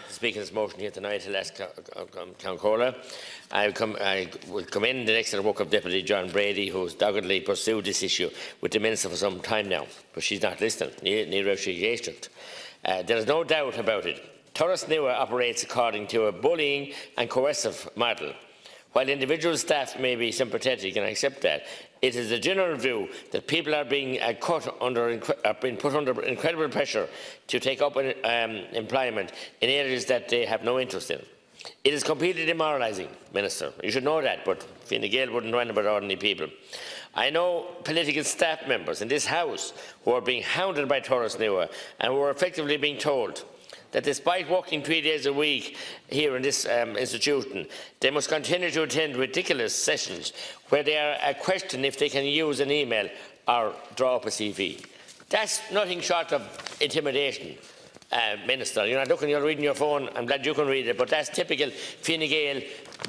Speaking this motion here tonight, I'll ask Councillor. I will commend the excellent work of Deputy John Brady, who has doggedly pursued this issue with the Minister for some time now, but she's not listening, neither is she Oireachtas. There is no doubt about it. Turas Nua operates according to a bullying and coercive model. While individual staff may be sympathetic, and I accept that, it is a general view that people are being put under incredible pressure to take up employment in areas that they have no interest in. It is completely demoralising, Minister. You should know that, but Fine Gael wouldn't run about ordinary people. I know political staff members in this House who are being hounded by Turas Nua and who are effectively being told that despite working 3 days a week here in this institution, they must continue to attend ridiculous sessions where they are questioned if they can use an email or draw up a CV. That's nothing short of intimidation, Minister. You're not looking, you're reading your phone. I'm glad you can read it, but that's typical Fine Gael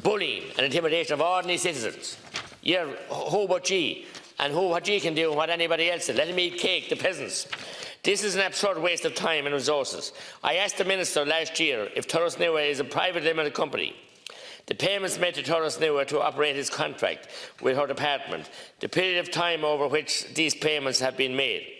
bullying and intimidation of ordinary citizens. You're who but ye, and who what ye can do and what anybody else did. Let them eat cake, the peasants. This is an absurd waste of time and resources. I asked the Minister last year if Turas Nua is a private limited company. The payments made to Turas Nua to operate his contract with her department, the period of time over which these payments have been made.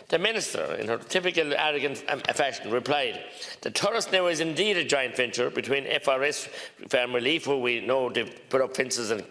The Minister, in her typical arrogant fashion, replied that Turas Nua is indeed a joint venture between FRS Farm Relief, who we know they put up fences and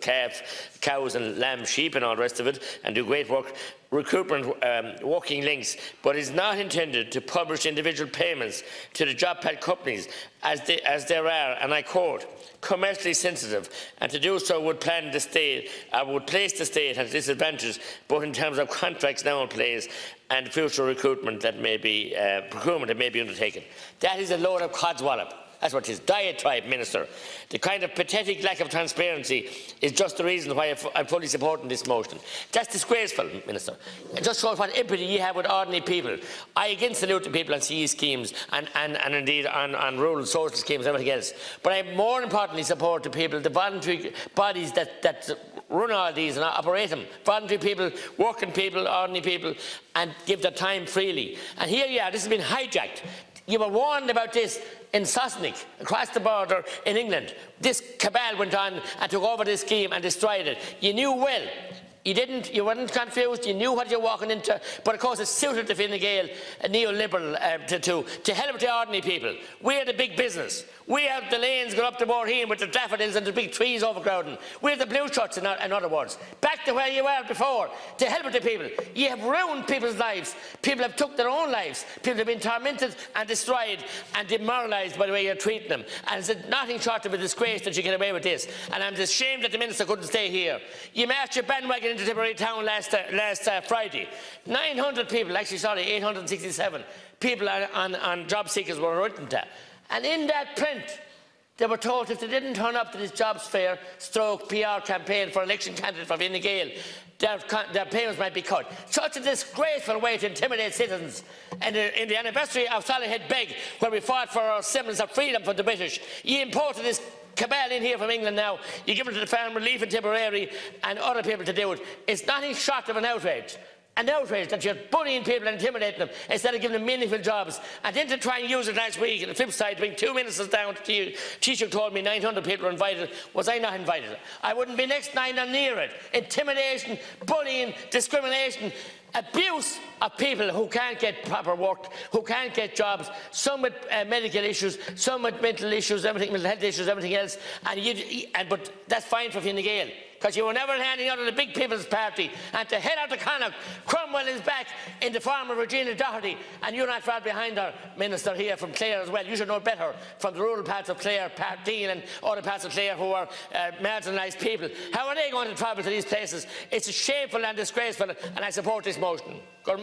cows and lamb, sheep and all the rest of it, and do great work, recruitment walking links, but is not intended to publish individual payments to the JobPath companies as there are, and I quote, commercially sensitive, and to do so would place the state at a disadvantage, both in terms of contracts now in place and future recruitment that may be procurement that may be undertaken. That is a load of codswallop. That's what it is. Diatribe, Minister. The kind of pathetic lack of transparency is just the reason why I'm fully supporting this motion. That's disgraceful, Minister. It just shows what empathy you have with ordinary people. I again salute the people on CE schemes and indeed on rural social schemes and everything else. But I more importantly support the people, the voluntary bodies that run all these and operate them. Voluntary people, working people, ordinary people, and give their time freely. And here you are, this has been hijacked. You were warned about this in Sosnick, across the border in England. This cabal went on and took over this scheme and destroyed it. You knew well. You weren't confused, you knew what you were walking into, but of course it suited the Fine Gael neoliberal to help the ordinary people. We're the big business. We have the lanes going up to Moorheen with the daffodils and the big trees overcrowding. We're the blue shirts, in other words. Back to where you were before, to help the people. You have ruined people's lives. People have took their own lives. People have been tormented and destroyed and demoralised by the way you're treating them. And it's nothing short of a disgrace that you get away with this. And I'm ashamed that the Minister couldn't stay here. You marched your bandwagon into Tipperary town last Friday. 900 people, actually sorry, 867 people on job seekers were written to. And in that print, they were told if they didn't turn up to this jobs fair stroke PR campaign for election candidate for Fine Gael, their payments might be cut. Such a disgraceful way to intimidate citizens. And in the anniversary of Solihull Beg, where we fought for our semblance of freedom from the British, you imported this cabal in here from England now. You give it to the Farm Relief in Tipperary and other people to do it. It's nothing short of an outrage. An outrage that you're bullying people and intimidating them instead of giving them meaningful jobs. And then to try and use it last week, on the flip side, to bring 2 ministers down to you. Taoiseach told me 900 people were invited. Was I not invited? I wouldn't be next 9 or near it. Intimidation, bullying, discrimination, abuse of people who can't get proper work, who can't get jobs, some with medical issues, some with mental issues, mental health issues, everything else. But that's fine for Fine Gael, because you were never handing out of the big People's Party. And to head out to Connacht, Cromwell is back in the form of Regina Doherty, and you're not far behind her, Minister, here from Clare as well. You should know better from the rural parts of Clare, Dean and other parts of Clare who are marginalised people. How are they going to travel to these places? It's shameful and disgraceful, and I support this motion. Good.